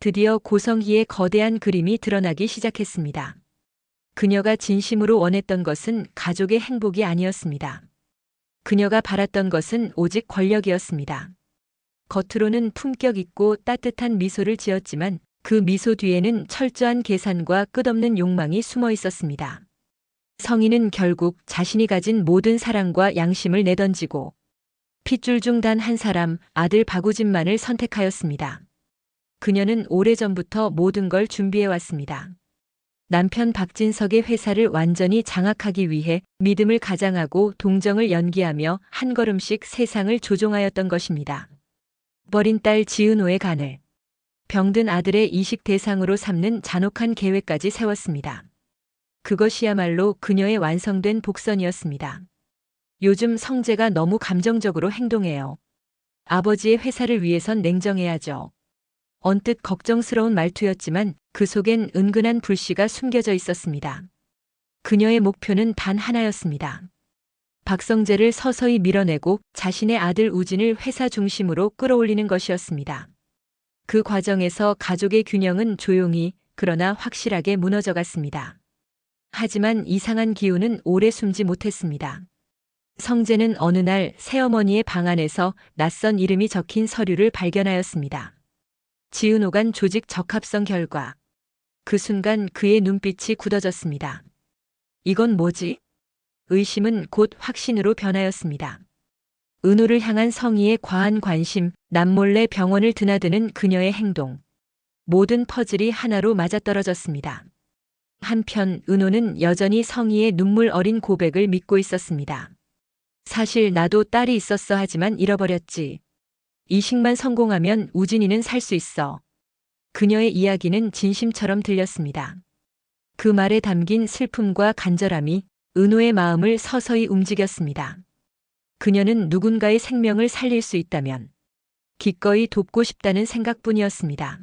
드디어 고성희의 거대한 그림이 드러나기 시작했습니다. 그녀가 진심으로 원했던 것은 가족의 행복이 아니었습니다. 그녀가 바랐던 것은 오직 권력이었습니다. 겉으로는 품격 있고 따뜻한 미소를 지었지만 그 미소 뒤에는 철저한 계산과 끝없는 욕망이 숨어 있었습니다. 성희는 결국 자신이 가진 모든 사랑과 양심을 내던지고 핏줄 중 단 한 사람, 아들 박우진만을 선택하였습니다. 그녀는 오래전부터 모든 걸 준비해왔습니다. 남편 박진석의 회사를 완전히 장악하기 위해 믿음을 가장하고 동정을 연기하며 한 걸음씩 세상을 조종하였던 것입니다. 버린 딸 지은호의 간을 병든 아들의 이식 대상으로 삼는 잔혹한 계획까지 세웠습니다. 그것이야말로 그녀의 완성된 복선이었습니다. 요즘 성재가 너무 감정적으로 행동해요. 아버지의 회사를 위해선 냉정해야죠. 언뜻 걱정스러운 말투였지만 그 속엔 은근한 불씨가 숨겨져 있었습니다. 그녀의 목표는 단 하나였습니다. 박성재를 서서히 밀어내고 자신의 아들 우진을 회사 중심으로 끌어올리는 것이었습니다. 그 과정에서 가족의 균형은 조용히 그러나 확실하게 무너져갔습니다. 하지만 이상한 기운은 오래 숨지 못했습니다. 성재는 어느 날 새어머니의 방 안에서 낯선 이름이 적힌 서류를 발견하였습니다. 지은호간 조직 적합성 결과. 그 순간 그의 눈빛이 굳어졌습니다. 이건 뭐지? 의심은 곧 확신으로 변하였습니다. 은호를 향한 성희의 과한 관심, 남몰래 병원을 드나드는 그녀의 행동. 모든 퍼즐이 하나로 맞아떨어졌습니다. 한편 은호는 여전히 성희의 눈물 어린 고백을 믿고 있었습니다. 사실 나도 딸이 있었어 하지만 잃어버렸지. 이식만 성공하면 우진이는 살 수 있어. 그녀의 이야기는 진심처럼 들렸습니다. 그 말에 담긴 슬픔과 간절함이 은호의 마음을 서서히 움직였습니다. 그녀는 누군가의 생명을 살릴 수 있다면 기꺼이 돕고 싶다는 생각뿐이었습니다.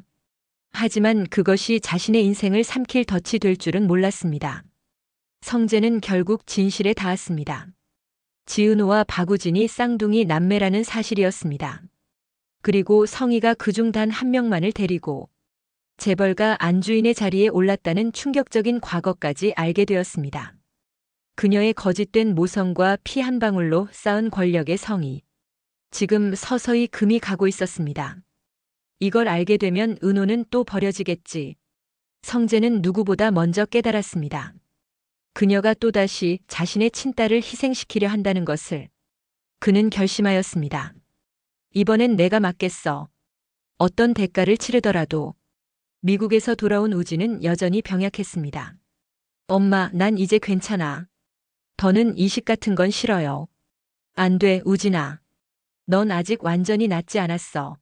하지만 그것이 자신의 인생을 삼킬 덫이 될 줄은 몰랐습니다. 성재는 결국 진실에 닿았습니다. 지은호와 박우진이 쌍둥이 남매라는 사실이었습니다. 그리고 성희가 그중 단 한 명만을 데리고 재벌가 안주인의 자리에 올랐다는 충격적인 과거까지 알게 되었습니다. 그녀의 거짓된 모성과 피 한 방울로 쌓은 권력의 성이 지금 서서히 금이 가고 있었습니다. 이걸 알게 되면 은호는 또 버려지겠지. 성재는 누구보다 먼저 깨달았습니다. 그녀가 또다시 자신의 친딸을 희생시키려 한다는 것을. 그는 결심하였습니다. 이번엔 내가 맞겠어. 어떤 대가를 치르더라도. 미국에서 돌아온 우진은 여전히 병약했습니다. 엄마, 난 이제 괜찮아. 더는 이식 같은 건 싫어요. 안 돼, 우진아. 넌 아직 완전히 낫지 않았어.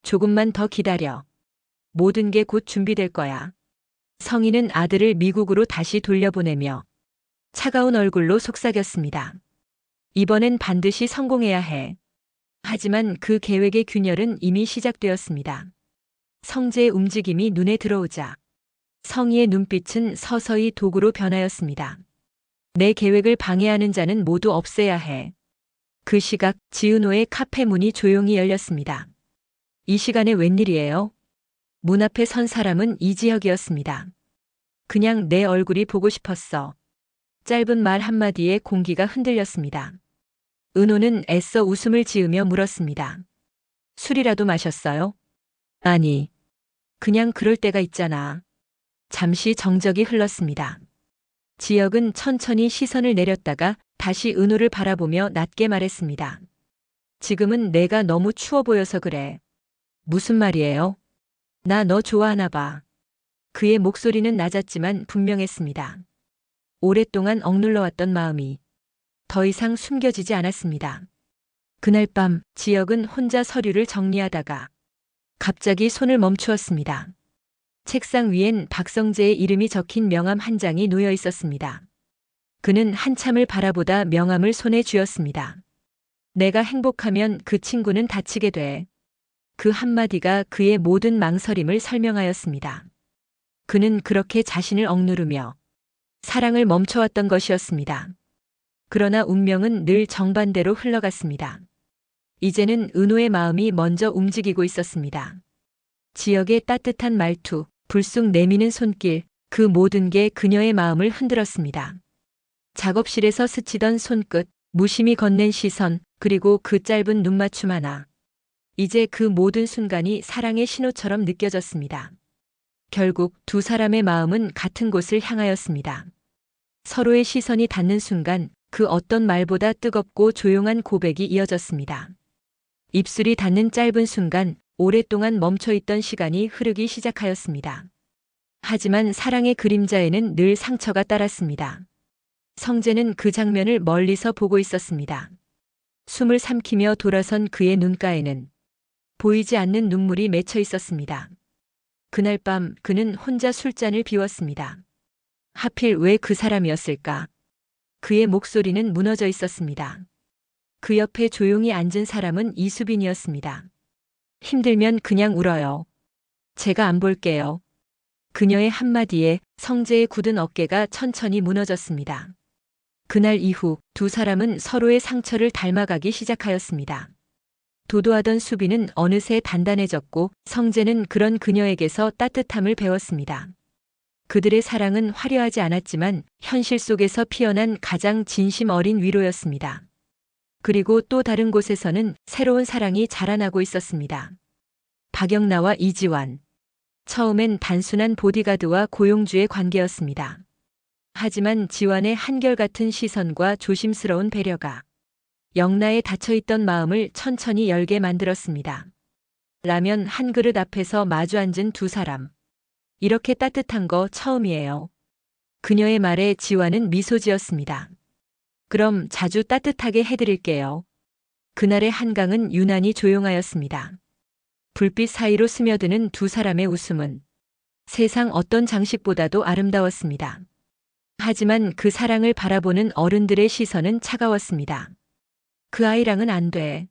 조금만 더 기다려. 모든 게 곧 준비될 거야. 성희는 아들을 미국으로 다시 돌려보내며 차가운 얼굴로 속삭였습니다. 이번엔 반드시 성공해야 해. 하지만 그 계획의 균열은 이미 시작되었습니다. 성재의 움직임이 눈에 들어오자 성희의 눈빛은 서서히 독으로 변하였습니다. 내 계획을 방해하는 자는 모두 없애야 해. 그 시각 지은호의 카페 문이 조용히 열렸습니다. 이 시간에 웬일이에요? 문 앞에 선 사람은 이지혁이었습니다. 그냥 내 얼굴이 보고 싶었어. 짧은 말 한마디에 공기가 흔들렸습니다. 은호는 애써 웃음을 지으며 물었습니다. 술이라도 마셨어요? 아니, 그냥 그럴 때가 있잖아. 잠시 정적이 흘렀습니다. 지혁은 천천히 시선을 내렸다가 다시 은호를 바라보며 낮게 말했습니다. 지금은 내가 너무 추워 보여서 그래. 무슨 말이에요? 나 너 좋아하나 봐. 그의 목소리는 낮았지만 분명했습니다. 오랫동안 억눌러왔던 마음이 더 이상 숨겨지지 않았습니다. 그날 밤 지혁은 혼자 서류를 정리하다가 갑자기 손을 멈추었습니다. 책상 위엔 박성재의 이름이 적힌 명함 한 장이 놓여 있었습니다. 그는 한참을 바라보다 명함을 손에 쥐었습니다. 내가 행복하면 그 친구는 다치게 돼. 그 한마디가 그의 모든 망설임을 설명하였습니다. 그는 그렇게 자신을 억누르며 사랑을 멈춰왔던 것이었습니다. 그러나 운명은 늘 정반대로 흘러갔습니다. 이제는 은호의 마음이 먼저 움직이고 있었습니다. 지역의 따뜻한 말투, 불쑥 내미는 손길, 그 모든 게 그녀의 마음을 흔들었습니다. 작업실에서 스치던 손끝, 무심히 건넨 시선, 그리고 그 짧은 눈맞춤 하나. 이제 그 모든 순간이 사랑의 신호처럼 느껴졌습니다. 결국 두 사람의 마음은 같은 곳을 향하였습니다. 서로의 시선이 닿는 순간 그 어떤 말보다 뜨겁고 조용한 고백이 이어졌습니다. 입술이 닿는 짧은 순간 오랫동안 멈춰있던 시간이 흐르기 시작하였습니다. 하지만 사랑의 그림자에는 늘 상처가 따랐습니다. 성재는 그 장면을 멀리서 보고 있었습니다. 숨을 삼키며 돌아선 그의 눈가에는 보이지 않는 눈물이 맺혀 있었습니다. 그날 밤 그는 혼자 술잔을 비웠습니다. 하필 왜 그 사람이었을까? 그의 목소리는 무너져 있었습니다. 그 옆에 조용히 앉은 사람은 이수빈이었습니다. 힘들면 그냥 울어요. 제가 안 볼게요. 그녀의 한마디에 성재의 굳은 어깨가 천천히 무너졌습니다. 그날 이후 두 사람은 서로의 상처를 닮아가기 시작하였습니다. 도도하던 수빈은 어느새 단단해졌고 성재는 그런 그녀에게서 따뜻함을 배웠습니다. 그들의 사랑은 화려하지 않았지만 현실 속에서 피어난 가장 진심 어린 위로였습니다. 그리고 또 다른 곳에서는 새로운 사랑이 자라나고 있었습니다. 박영나와 이지환. 처음엔 단순한 보디가드와 고용주의 관계였습니다. 하지만 지환의 한결같은 시선과 조심스러운 배려가 영나의 닫혀있던 마음을 천천히 열게 만들었습니다. 라면 한 그릇 앞에서 마주 앉은 두 사람. 이렇게 따뜻한 거 처음이에요. 그녀의 말에 지환은 미소 지었습니다. 그럼 자주 따뜻하게 해드릴게요. 그날의 한강은 유난히 조용하였습니다. 불빛 사이로 스며드는 두 사람의 웃음은 세상 어떤 장식보다도 아름다웠습니다. 하지만 그 사랑을 바라보는 어른들의 시선은 차가웠습니다. 그 아이랑은 안 돼.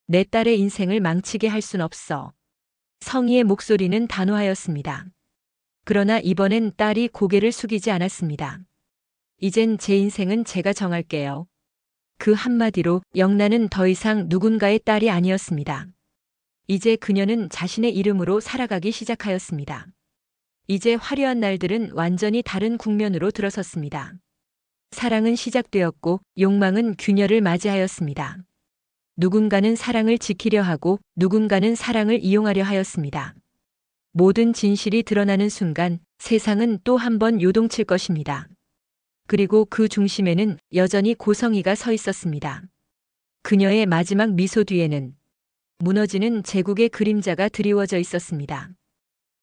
내 딸의 인생을 망치게 할 순 없어. 성희의 목소리는 단호하였습니다. 그러나 이번엔 딸이 고개를 숙이지 않았습니다. 이젠 제 인생은 제가 정할게요. 그 한마디로 영나는 더 이상 누군가의 딸이 아니었습니다. 이제 그녀는 자신의 이름으로 살아가기 시작하였습니다. 이제 화려한 날들은 완전히 다른 국면으로 들어섰습니다. 사랑은 시작되었고 욕망은 균열을 맞이하였습니다. 누군가는 사랑을 지키려 하고 누군가는 사랑을 이용하려 하였습니다. 모든 진실이 드러나는 순간 세상은 또 한 번 요동칠 것입니다. 그리고 그 중심에는 여전히 고성희가 서 있었습니다. 그녀의 마지막 미소 뒤에는 무너지는 제국의 그림자가 드리워져 있었습니다.